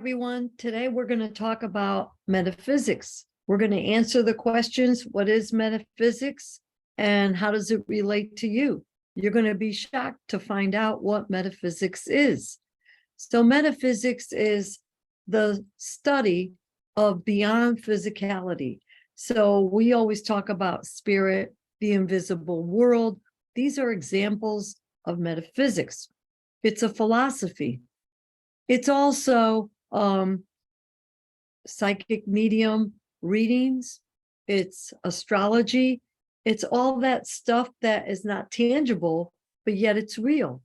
everyone. Today we're going to talk about metaphysics. We're going to answer the questions, what is metaphysics and how does it relate to you? You're going to be shocked to find out what metaphysics is. So metaphysics is the study of beyond physicality. So we always talk about spirit, the invisible world. These are examples of metaphysics. It's a philosophy. It's also psychic medium readings. It's astrology. It's all that stuff that is not tangible, but yet it's real.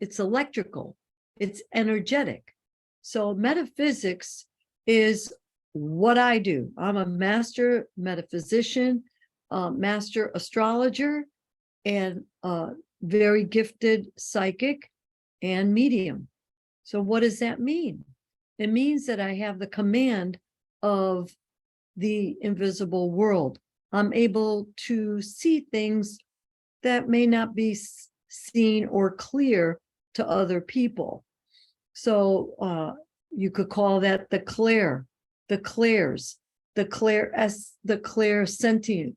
It's electrical. It's energetic. So metaphysics is what I do. I'm a master metaphysician, master astrologer, and very gifted psychic and medium. So what does that mean? It means that I have the command of the invisible world. I'm able to see things that may not be seen or clear to other people. So you could call that the clair, the clairs, the clairsentient,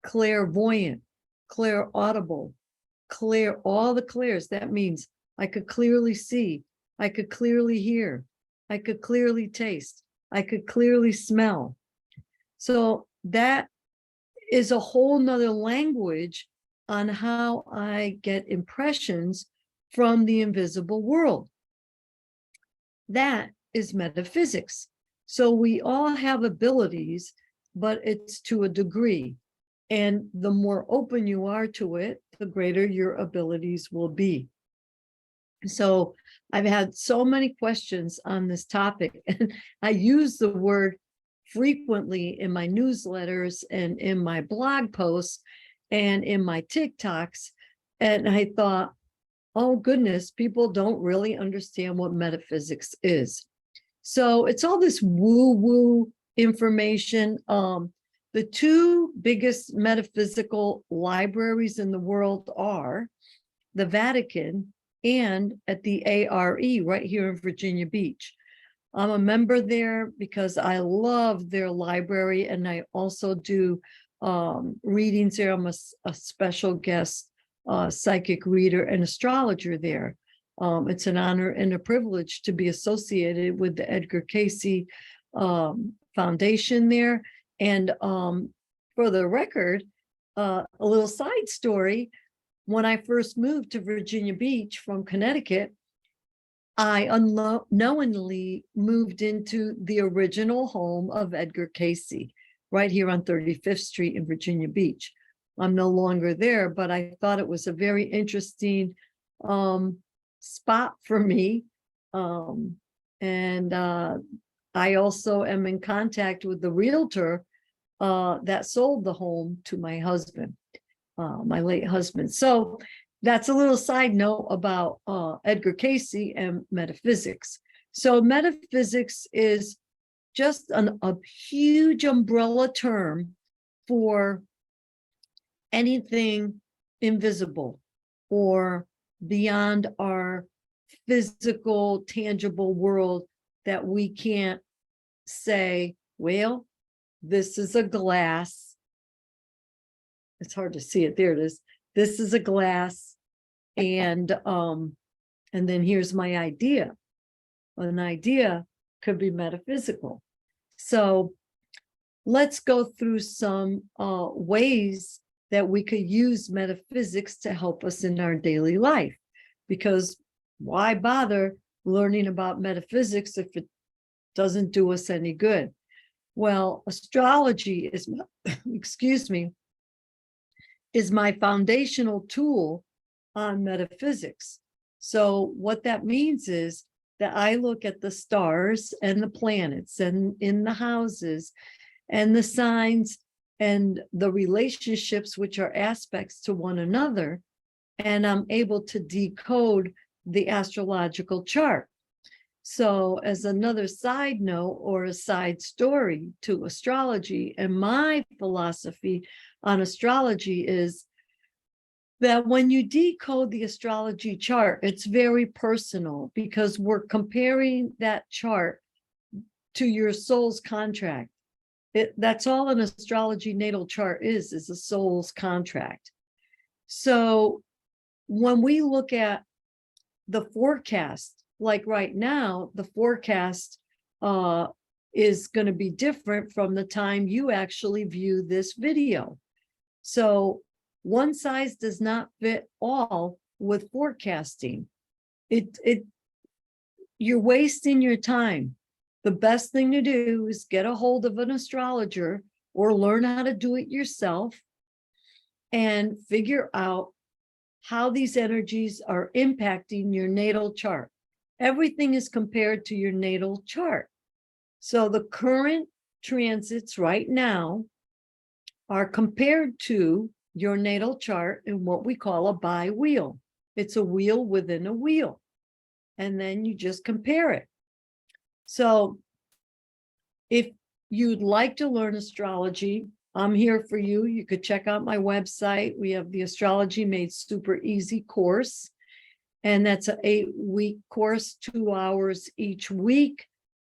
clairvoyant, clairaudible, clair, all the clairs. That means I could clearly see, I could clearly hear, I could clearly taste, I could clearly smell. So that is a whole nother language on how I get impressions from the invisible world. That is metaphysics. So we all have abilities, but it's to a degree. And the more open you are to it, the greater your abilities will be. So I've had so many questions on this topic, and I use the word frequently in my newsletters and in my blog posts and in my TikToks. And I thought, oh goodness, people don't really understand what metaphysics is. So it's all this woo-woo information. The two biggest metaphysical libraries in the world are the Vatican and at the ARE right here in Virginia Beach. I'm a member there because I love their library, and I also do readings there. I'm a special guest psychic reader and astrologer there. It's an honor and a privilege to be associated with the Edgar Cayce Foundation there. And for the record, a little side story, when I first moved to Virginia Beach from Connecticut, I unknowingly moved into the original home of Edgar Cayce, right here on 35th Street in Virginia Beach. I'm no longer there, but I thought it was a very interesting spot for me. I also am in contact with the realtor that sold the home to my husband, my late husband. So that's a little side note about Edgar Cayce and metaphysics. So metaphysics is just a huge umbrella term for anything invisible or beyond our physical, tangible world that we can't say, well, this is a glass. It's hard to see it. There it is. This is a glass. And then here's my idea. An idea could be metaphysical. So let's go through some ways that we could use metaphysics to help us in our daily life. Because why bother learning about metaphysics if it doesn't do us any good? Well, astrology is, excuse me, is my foundational tool on metaphysics. So what that means is that I look at the stars and the planets and in the houses and the signs and the relationships, which are aspects to one another, and I'm able to decode the astrological chart. So as another side note or a side story to astrology, and my philosophy on astrology is that when you decode the astrology chart, it's very personal because we're comparing that chart to your soul's contract. That's all an astrology natal chart is a soul's contract. So when we look at the forecast, like right now, the forecast is going to be different from the time you actually view this video. So one size does not fit all with forecasting. You're wasting your time. The best thing to do is get a hold of an astrologer or learn how to do it yourself and figure out how these energies are impacting your natal chart. Everything is compared to your natal chart. So the current transits right now are compared to your natal chart in what we call a bi-wheel. It's a wheel within a wheel. And then you just compare it. So if you'd like to learn astrology, I'm here for you. You could check out my website. We have the Astrology Made Super Easy course. And that's an 8-week course, 2 hours each week.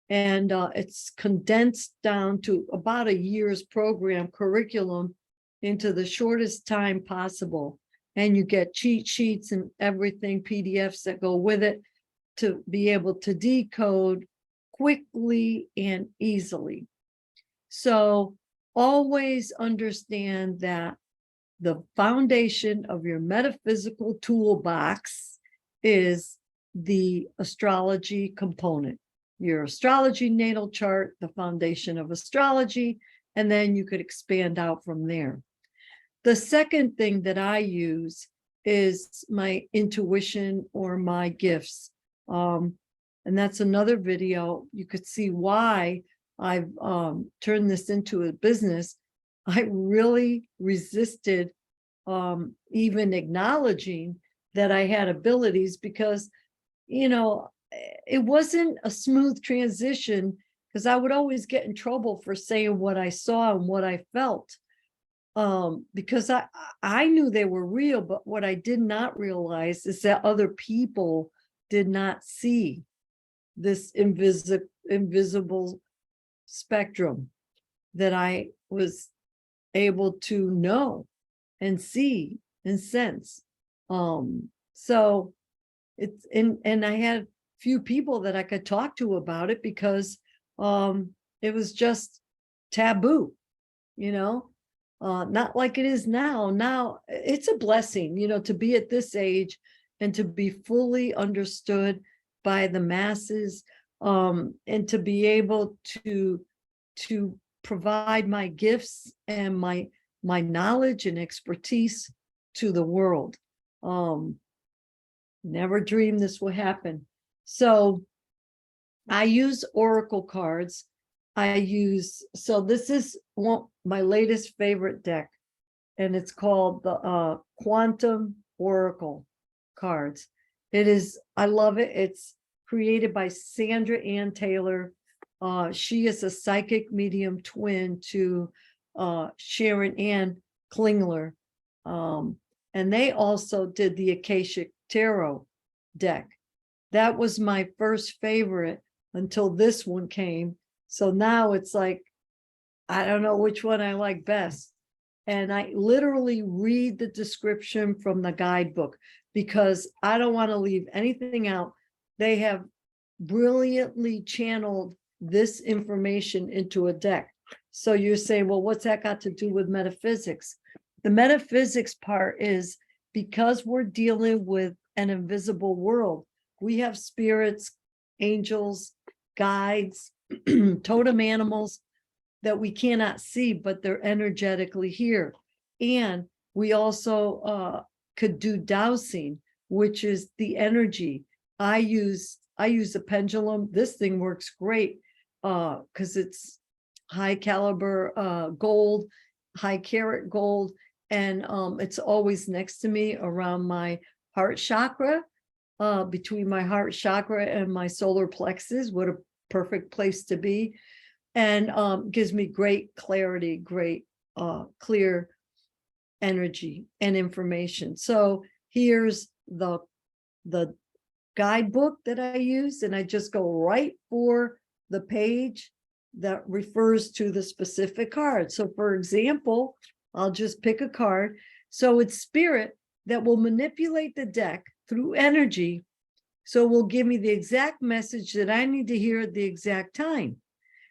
And it's condensed down to about a year's program curriculum into the shortest time possible. And you get cheat sheets and everything, PDFs that go with it to be able to decode quickly and easily. So always understand that the foundation of your metaphysical toolbox is the astrology component. Your astrology natal chart, the foundation of astrology, and then you could expand out from there. The second thing that I use is my intuition or my gifts. And that's another video. You could see why I've turned this into a business. I really resisted even acknowledging that I had abilities because, you know, it wasn't a smooth transition because I would always get in trouble for saying what I saw and what I felt. Because I knew they were real, but what I did not realize is that other people did not see this invisible spectrum that I was able to know and see and sense. So it's and I had few people that I could talk to about it because it was just taboo, you know, not like it is now. Now it's a blessing, you know, to be at this age and to be fully understood by the masses, and to be able to provide my gifts and my knowledge and expertise to the world. Never dreamed this would happen. So I use oracle cards. So this is my latest favorite deck, and it's called the Quantum Oracle cards. I love it. It's created by Sandra Ann Taylor. She is a psychic medium twin to Sharon Ann Klingler. And they also did the Akashic Tarot deck. That was my first favorite until this one came. So now it's like, I don't know which one I like best. And I literally read the description from the guidebook because I don't want to leave anything out. They have brilliantly channeled this information into a deck. So you're saying, well, what's that got to do with metaphysics? The metaphysics part is because we're dealing with an invisible world. We have spirits, angels, guides, totem animals that we cannot see, but they're energetically here. And we also could do dowsing, which is the energy. I use a pendulum. This thing works great because it's high caliber gold, high carat gold, and it's always next to me around my heart chakra, between my heart chakra and my solar plexus. What a perfect place to be. And gives me great clarity, great clear energy and information. So here's the guidebook that I use, and I just go right for the page that refers to the specific card. So for example, I'll just pick a card. So it's spirit that will manipulate the deck through energy. So it will give me the exact message that I need to hear at the exact time.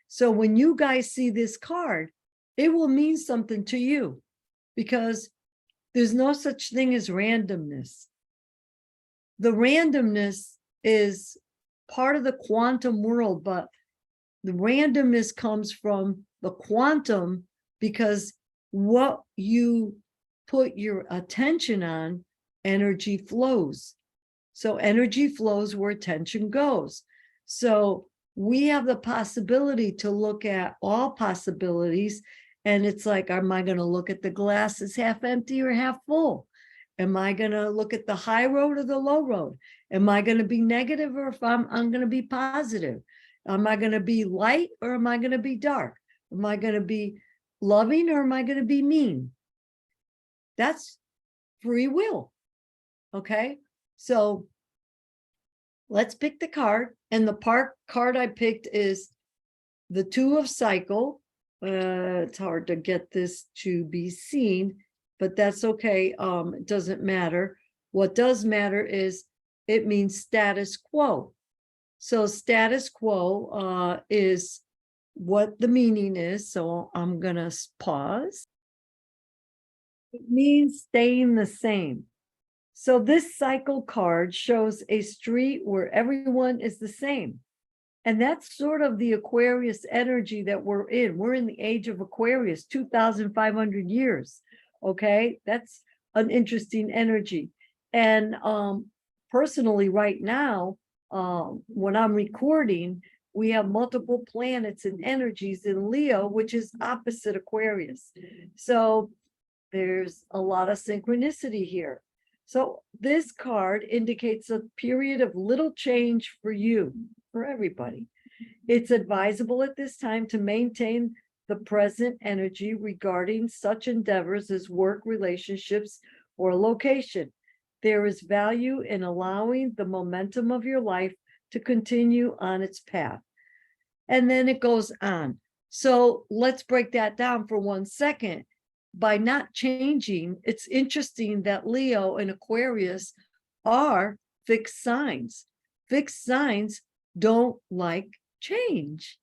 So when you guys see this card, it will mean something to you, because there's no such thing as randomness. The randomness is part of the quantum world, but the randomness comes from the quantum, because what you put your attention on, energy flows. So energy flows where attention goes. So we have the possibility to look at all possibilities. And it's like, am I going to look at the glass as half empty or half full? Am I going to look at the high road or the low road? Am I going to be negative, or if I'm going to be positive? Am I going to be light, or am I going to be dark? Am I going to be loving, or am I going to be mean? That's free will. Okay. So let's pick the card. And the card I picked is the Two of Cycle. It's hard to get this to be seen, but that's okay. It doesn't matter. What does matter is it means status quo. So status quo is what the meaning is. So I'm going to pause. It means staying the same. So this cycle card shows a street where everyone is the same. And that's sort of the Aquarius energy that we're in. We're in the age of Aquarius, 2,500 years. Okay, that's an interesting energy. And personally, right now, when I'm recording, we have multiple planets and energies in Leo, which is opposite Aquarius. So there's a lot of synchronicity here. So this card indicates a period of little change for you, for everybody. It's advisable at this time to maintain the present energy regarding such endeavors as work, relationships, or location. There is value in allowing the momentum of your life to continue on its path. And then it goes on. So let's break that down for 1 second. By not changing, it's interesting that Leo and Aquarius are fixed signs. Fixed signs don't like change.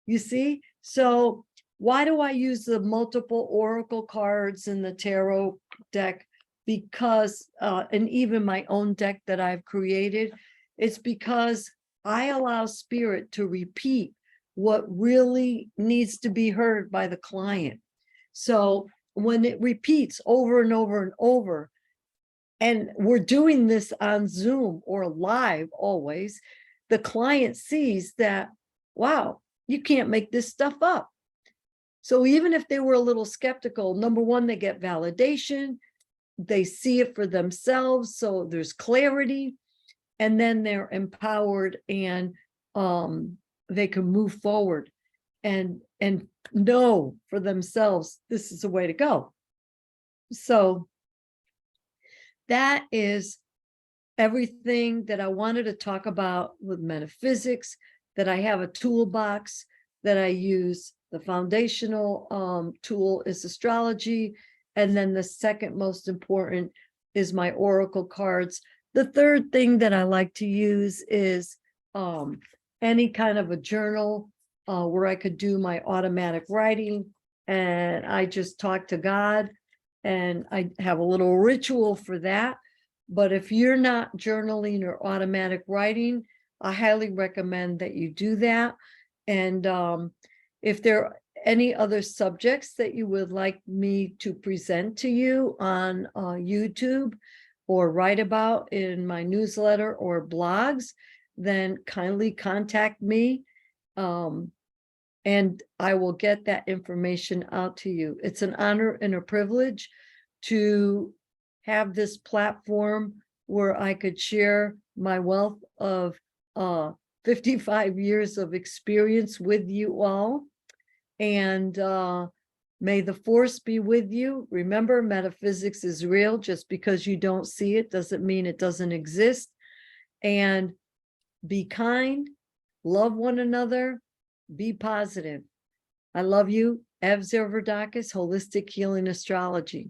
You see? So why do I use the multiple oracle cards in the tarot deck? Because, and even my own deck that I've created, it's because I allow spirit to repeat what really needs to be heard by the client. So when it repeats over and over and over, and we're doing this on Zoom or live always, the client sees that, wow, you can't make this stuff up. So even if they were a little skeptical, number one, they get validation, they see it for themselves, so there's clarity, and then they're empowered, and they can move forward and know for themselves this is the way to go. So that is everything that I wanted to talk about with metaphysics, that I have a toolbox that I use. The foundational tool is astrology. And then the second most important is my oracle cards. The third thing that I like to use is any kind of a journal where I could do my automatic writing, and I just talk to God, and I have a little ritual for that. But if you're not journaling or automatic writing, I highly recommend that you do that. And if there are any other subjects that you would like me to present to you on YouTube or write about in my newsletter or blogs, then kindly contact me. And I will get that information out to you. It's an honor and a privilege to have this platform where I could share my wealth of 55 years of experience with you all. And May the force be with you. Remember, metaphysics is real. Just because you don't see it doesn't mean it doesn't exist. And be kind, love one another, be positive. I love you. Ev Zerverdakis, Holistic Healing Astrology.